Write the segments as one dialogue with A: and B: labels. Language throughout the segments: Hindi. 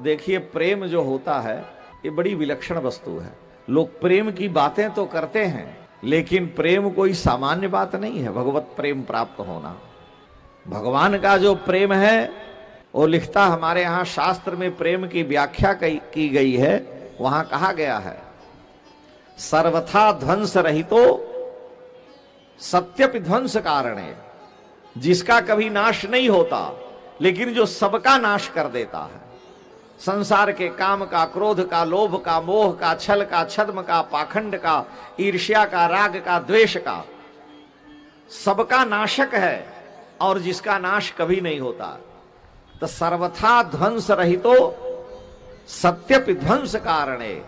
A: देखिए, प्रेम जो होता है ये बड़ी विलक्षण वस्तु है। लोग प्रेम की बातें तो करते हैं, लेकिन प्रेम कोई सामान्य बात नहीं है। भगवत प्रेम प्राप्त होना, भगवान का जो प्रेम है वो लिखता, हमारे यहां शास्त्र में प्रेम की व्याख्या की गई है। वहां कहा गया है, सर्वथा ध्वंस रहितो सत्यपि ध्वंस कारणे, जिसका कभी नाश नहीं होता लेकिन जो सबका नाश कर देता है। संसार के काम का, क्रोध का, लोभ का, मोह का, छल का, छद्म का, पाखंड का, ईर्ष्या का, राग का, द्वेष का, सबका नाशक है और जिसका नाश कभी नहीं होता। तो सर्वथा ध्वंस रहितो सत्यपि ध्वंस कारणे,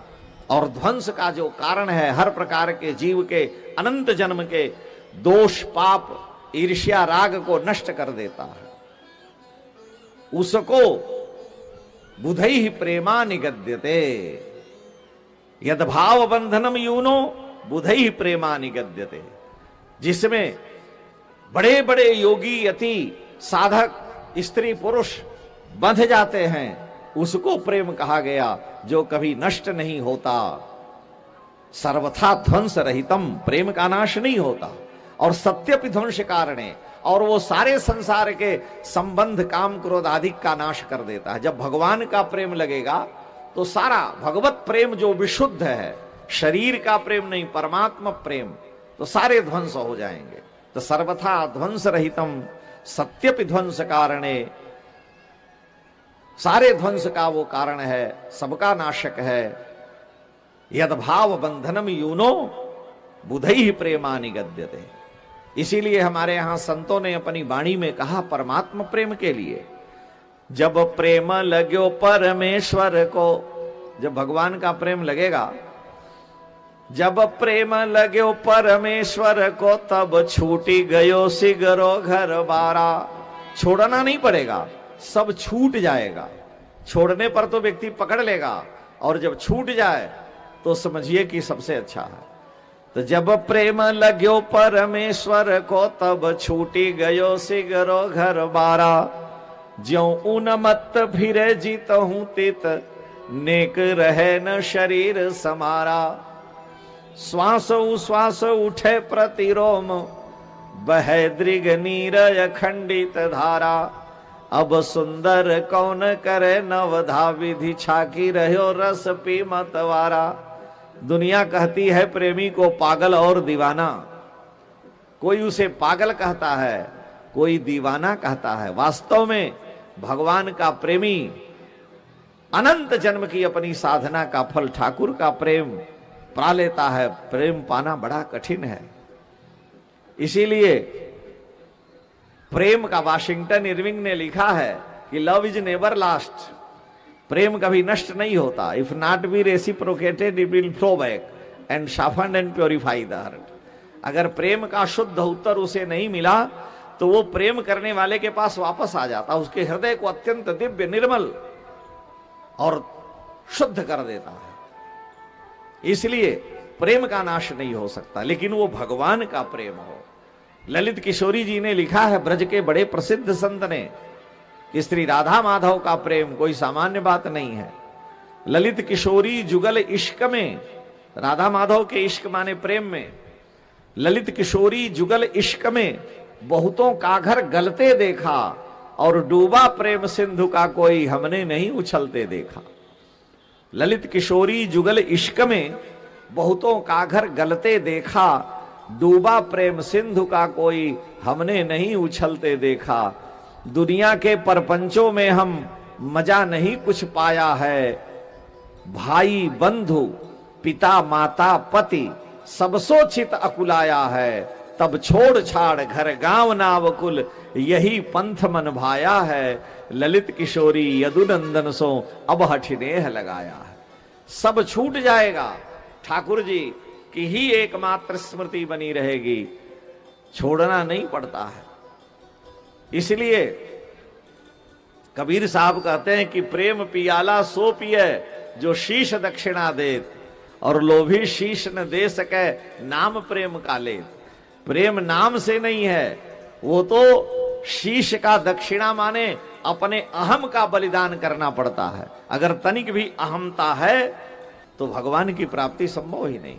A: और ध्वंस का जो कारण है हर प्रकार के जीव के अनंत जन्म के दोष, पाप, ईर्ष्या, राग को नष्ट कर देता है। उसको बुधैः प्रेमा निगद्यते, यद भाव बंधनम यूनो बुधैः प्रेमा निगद्यते। जिसमें बड़े बड़े योगी, यति, साधक, स्त्री, पुरुष बंध जाते हैं, उसको प्रेम कहा गया, जो कभी नष्ट नहीं होता। सर्वथा ध्वंस रहितम, प्रेम का नाश नहीं होता, और सत्यपि ध्वंस कारणे, और वो सारे संसार के संबंध, काम, क्रोध आदि का नाश कर देता है। जब भगवान का प्रेम लगेगा तो सारा भगवत प्रेम जो विशुद्ध है, शरीर का प्रेम नहीं, परमात्मा प्रेम, तो सारे ध्वंस हो जाएंगे। तो सर्वथा ध्वंस रहितम सत्यपि ध्वंस कारणे, सारे ध्वंस का वो कारण है, सबका नाशक है। यद भाव बंधनम यूनो बुधैः प्रेमा निगद्यते। इसीलिए हमारे यहां संतों ने अपनी वाणी में कहा, परमात्मा प्रेम के लिए, जब प्रेम लगो परमेश्वर को, जब भगवान का प्रेम लगेगा, जब प्रेम लगो परमेश्वर को, तब छूटी गयो सिगरो घर बारा। छोड़ना नहीं पड़ेगा, सब छूट जाएगा। छोड़ने पर तो व्यक्ति पकड़ लेगा, और जब छूट जाए तो समझिए कि सबसे अच्छा है। तो जब प्रेम लगो परमेश्वर को, तब छूटी गयो सिगरो घर बारा। ज्यों ऊन मत फिरे जीत हूं तित, नेक रहे न शरीर समारा। श्वास उश्वास उठे प्रतिरोम, बहे दृग नीर अखंडित धारा। अब सुंदर कौन करे नवधा विधि, छाकी रहो रस पी मतवारा। दुनिया कहती है प्रेमी को पागल और दीवाना, कोई उसे पागल कहता है, कोई दीवाना कहता है। वास्तव में भगवान का प्रेमी अनंत जन्म की अपनी साधना का फल ठाकुर का प्रेम पा लेता है। प्रेम पाना बड़ा कठिन है। इसीलिए प्रेम का वाशिंगटन इरविंग ने लिखा है कि लव इज नेवर लास्ट, प्रेम कभी नष्ट नहीं होता। If not be reciprocated it will flow back and soften and purify the heart. अगर प्रेम का शुद्ध उत्तर उसे नहीं मिला तो वो प्रेम करने वाले के पास वापस आ जाता, उसके हृदय को अत्यंत दिव्य, निर्मल और शुद्ध कर देता है। इसलिए प्रेम का नाश नहीं हो सकता, लेकिन वो भगवान का प्रेम हो। ललित किशोरी जी ने लिखा है, ब्रज के बड़े प्रसिद्ध संत ने, कि श्री राधा माधव का प्रेम कोई सामान्य बात नहीं है। ललित किशोरी जुगल इश्क में, राधा माधव के इश्क माने प्रेम में, ललित किशोरी जुगल इश्क में बहुतों का घर गलते देखा, और डूबा प्रेम सिंधु का कोई हमने नहीं उछलते देखा। ललित किशोरी जुगल इश्क में बहुतों का घर गलते देखा, डूबा प्रेम सिंधु का कोई हमने नहीं उछलते देखा। दुनिया के परपंचों में हम मजा नहीं कुछ पाया है, भाई बंधु पिता माता पति सब सोचित अकुलाया है। तब छोड़ छाड़ घर गांव नावकुल, यही पंथ मन भाया है। ललित किशोरी यदुनंदन सो अब हठिनेह लगाया है। सब छूट जाएगा, ठाकुर जी की ही एकमात्र स्मृति बनी रहेगी, छोड़ना नहीं पड़ता है। इसलिए कबीर साहब कहते हैं कि प्रेम पियाला सो पिए, जो शीश दक्षिणा दे, और लोभी शीश न दे सके नाम प्रेम का ले। प्रेम नाम से नहीं है, वो तो शीश का दक्षिणा माने अपने अहम का बलिदान करना पड़ता है। अगर तनिक भी अहमता है तो भगवान की प्राप्ति संभव ही नहीं।